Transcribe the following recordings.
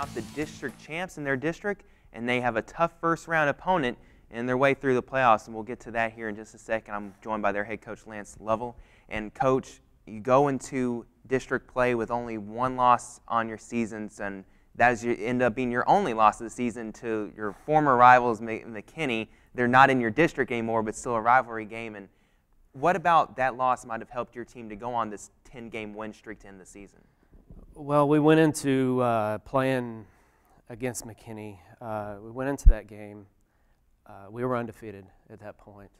out the district champs in their district, and they have a tough first-round opponent in their way through the playoffs, and we'll get to that here in just a second. I'm joined by their head coach, Lance Lovell. And, Coach, you go into district play with only one loss on your seasons, and that end up being your only loss of the season to your former rivals, McKinney. They're not in your district anymore, but still a rivalry game. And what about that loss might have helped your team to go on this 10-game win streak to end the season? Well, we went into playing against McKinney. We went into that game. We were undefeated at that point.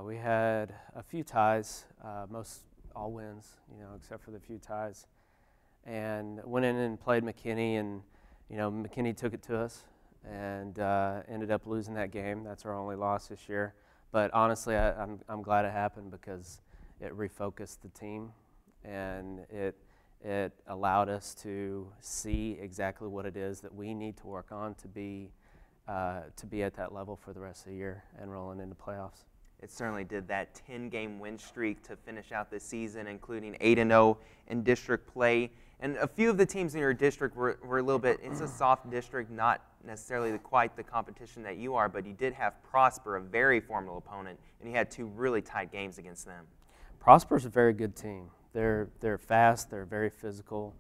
We had a few ties, most all wins, except for the few ties. And went in and played McKinney, and McKinney took it to us and ended up losing that game. That's our only loss this year. But honestly, I'm glad it happened because it refocused the team, and it allowed us to see exactly what it is that we need to work on to be at that level for the rest of the year and rolling into playoffs. It certainly did. That 10-game win streak to finish out the season, including 8-0 in district play. And a few of the teams in your district were a little bit, it's a soft district, not necessarily quite the competition that you are, but you did have Prosper, a very formidable opponent, and you had two really tight games against them. Prosper's a very good team. They're fast, they're very physical.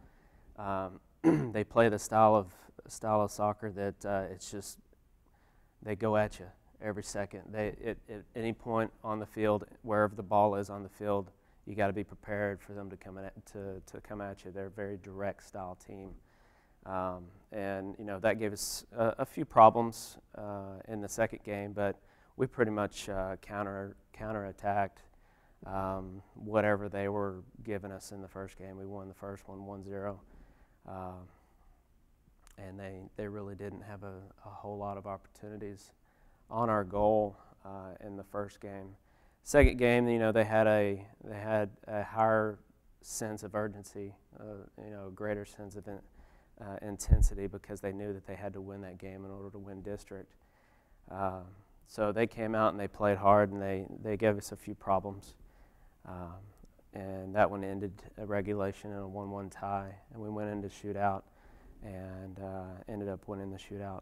They play the style of soccer that it's just, they go at you every second. At any point on the field, wherever the ball is on the field, you got to be prepared for them to come at you. They're a very direct style team, and that gave us a few problems in the second game, but we pretty much counterattacked whatever they were giving us in the first game. We won the first one 1-0, and they really didn't have a whole lot of opportunities on our goal in the first game. Second game, they had a higher sense of urgency, a greater sense of intensity because they knew that they had to win that game in order to win district. So they came out and they played hard, and they gave us a few problems. And that one ended a regulation in a 1-1 tie, and we went into shootout and ended up winning the shootout.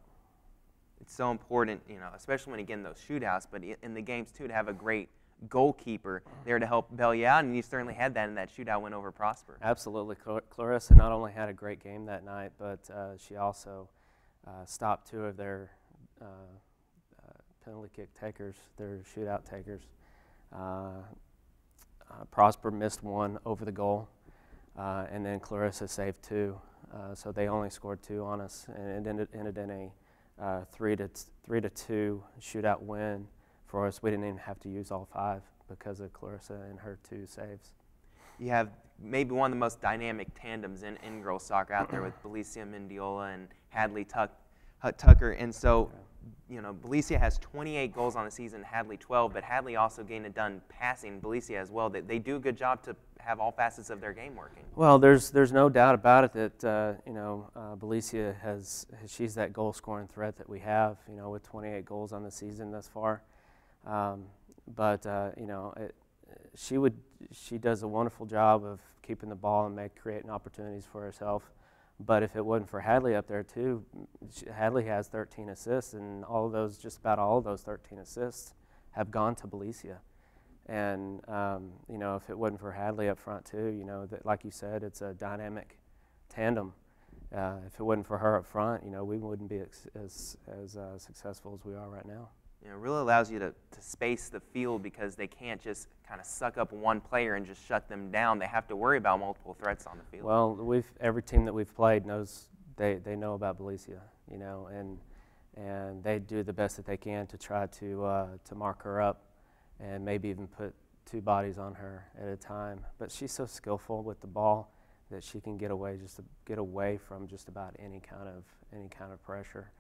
It's so important, especially when you get in those shootouts, but in the games too, to have a great goalkeeper there to help bail you out, and you certainly had that in that shootout win over Prosper. Absolutely. Clarissa not only had a great game that night, but she also stopped two of their penalty kick takers, their shootout takers. Prosper missed one over the goal, and then Clarissa saved two. So they only scored two on us, and it ended in a 3-2 shootout win for us. We didn't even have to use all five because of Clarissa and her two saves. You have maybe one of the most dynamic tandems in girls soccer out there with Belicia Mendiola and Hadley Tucker. And so, Belicia has 28 goals on the season, Hadley 12, but Hadley also getting it done passing Belicia as well. They do a good job to have all facets of their game working. Well, there's no doubt about it that Belicia she's that goal scoring threat that we have, with 28 goals on the season thus far. She does a wonderful job of keeping the ball and creating opportunities for herself. But if it wasn't for Hadley up there too, Hadley has 13 assists, and just about all of those 13 assists have gone to Belicia. And if it wasn't for Hadley up front too, that, like you said, it's a dynamic tandem. If it wasn't for her up front, we wouldn't be as successful as we are right now. It really allows you to space the field because they can't just kind of suck up one player and just shut them down. They have to worry about multiple threats on the field. Well, every team that we've played knows they know about Belicia, and they do the best that they can to try to mark her up and maybe even put two bodies on her at a time. But she's so skillful with the ball that she can get away from just about any kind of pressure.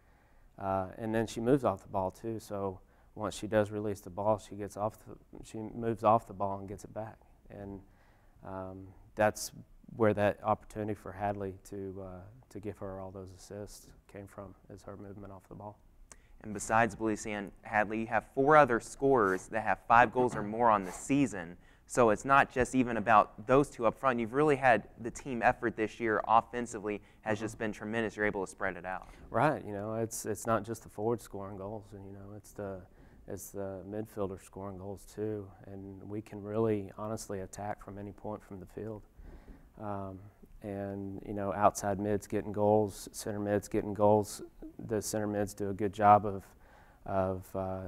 And then she moves off the ball too. So once she does release the ball, she moves off the ball and gets it back. And that's where that opportunity for Hadley to give her all those assists came from, is her movement off the ball. And besides Belicia and Hadley, you have four other scorers that have 5 goals or more on the season. So it's not just even about those two up front. You've really had the team effort this year offensively has just been tremendous. You're able to spread it out. Right. It's not just the forward scoring goals, and it's the midfielder scoring goals too. And we can really honestly attack from any point from the field. And outside mids getting goals, center mids getting goals. The center mids do a good job of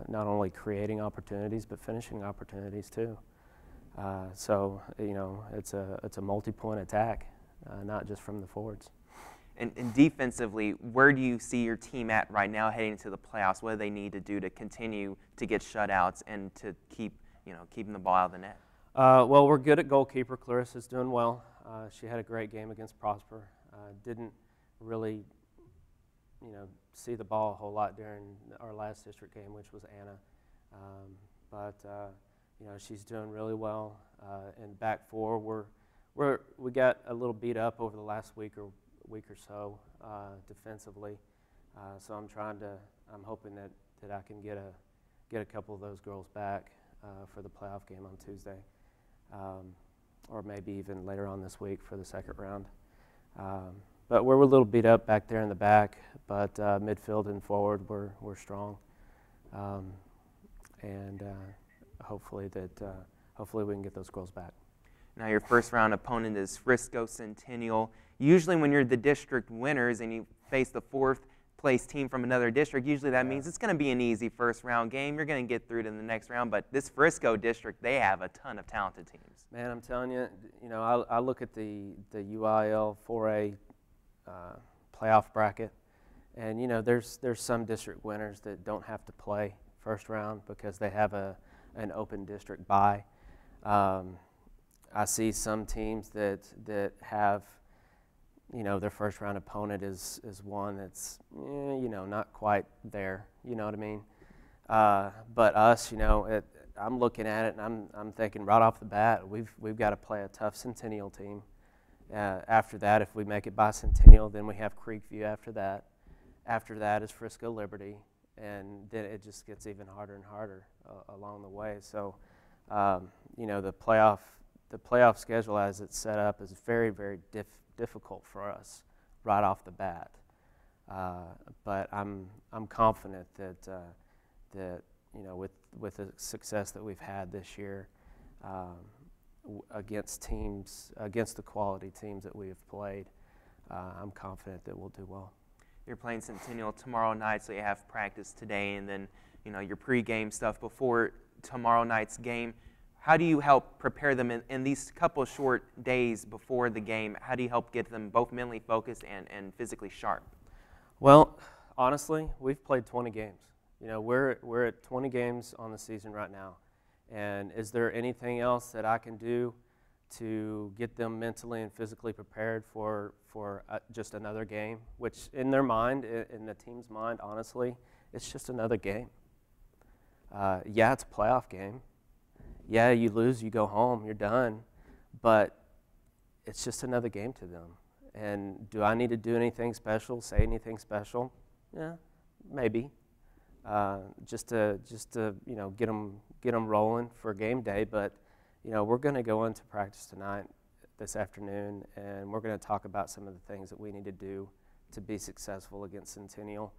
not only creating opportunities but finishing opportunities too. So it's a multi-point attack, not just from the forwards. And defensively, where do you see your team at right now heading into the playoffs? What do they need to do to continue to get shutouts and to keep keeping the ball out of the net? Well, we're good at goalkeeper. Clarissa's doing well. She had a great game against Prosper. Didn't really see the ball a whole lot during our last district game, which was Anna. But she's doing really well. And back four, we got a little beat up over the last week or so defensively. So I'm hoping that I can get a couple of those girls back for the playoff game on Tuesday, or maybe even later on this week for the second round. But we're a little beat up back there in the back, but midfield and forward we're strong, and hopefully we can get those girls back. Now your first round opponent is Frisco Centennial. Usually when you're the district winners and you face the fourth place team from another district, usually that means it's going to be an easy first round game. You're going to get through to the next round, but this Frisco district, they have a ton of talented teams. Man, I'm telling you, I look at the UIL 4A playoff bracket, and there's some district winners that don't have to play first round because they have an open district bye. I see some teams that have their first round opponent is one that's not quite there. You know what I mean? But us, I'm looking at it and I'm thinking right off the bat we've got to play a tough Centennial team. After that, if we make it by Centennial, then we have Creekview after that. After that is Frisco Liberty, and then it just gets even harder and harder along the way. So, the playoff schedule as it's set up is very, very difficult for us right off the bat. But I'm confident that with the success that we've had this year. Against the quality teams that we have played, I'm confident that we'll do well. You're playing Centennial tomorrow night, so you have practice today, and then your pregame stuff before tomorrow night's game. How do you help prepare them in these couple of short days before the game? How do you help get them both mentally focused and physically sharp? Well, honestly, we've played 20 games. We're at 20 games on the season right now. And is there anything else that I can do to get them mentally and physically prepared for just another game? Which in their mind, in the team's mind, honestly, it's just another game. Yeah, it's a playoff game. Yeah, you lose, you go home, you're done. But it's just another game to them. And do I need to do anything special, say anything special? Yeah, maybe. Just to get them rolling for game day. But we're going to go into practice tonight, this afternoon, and we're going to talk about some of the things that we need to do to be successful against Centennial,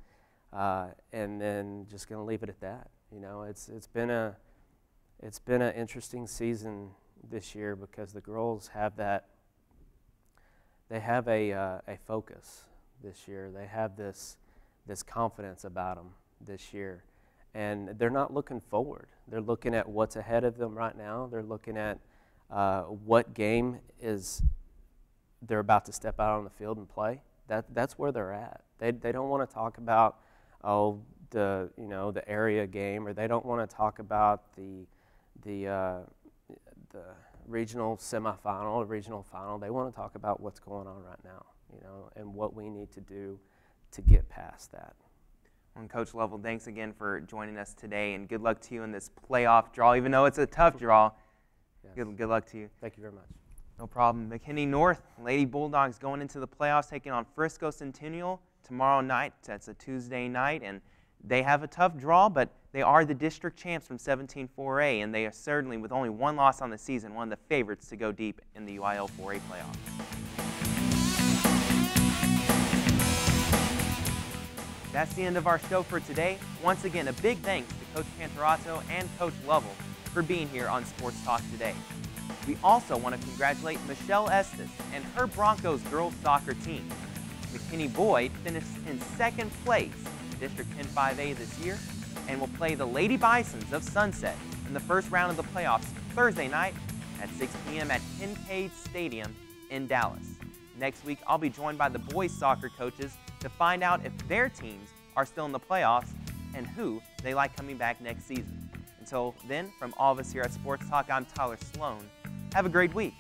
and then just going to leave it at that. It's been an interesting season this year because the girls have they have a focus this year. They have this confidence about them this year, and they're not looking forward. They're looking at what's ahead of them right now. They're looking at what game they're about to step out on the field and play. That's where they're at. They don't want to talk about the area game, or they don't want to talk about the regional semifinal or regional final. They want to talk about what's going on right now, and what we need to do to get past that. And Coach Lovell, thanks again for joining us today, and good luck to you in this playoff draw, even though it's a tough draw. Yes. Good luck to you. Thank you very much. No problem. McKinney North, Lady Bulldogs going into the playoffs, taking on Frisco Centennial tomorrow night. That's a Tuesday night, and They have a tough draw, but they are the district champs from 17-4A, and they are certainly, with only one loss on the season, one of the favorites to go deep in the UIL 4A playoffs. That's the end of our show for today. Once again, a big thanks to Coach Panterato and Coach Lovell for being here on Sports Talk today. We also want to congratulate Michelle Estes and her Broncos girls soccer team. McKinney Boyd finished in second place in District 10-5A this year and will play the Lady Bisons of Sunset in the first round of the playoffs Thursday night at 6 p.m. at Kincaid Stadium in Dallas. Next week, I'll be joined by the boys soccer coaches to find out if their teams are still in the playoffs and who they like coming back next season. Until then, from all of us here at Sports Talk, I'm Tyler Sloan. Have a great week.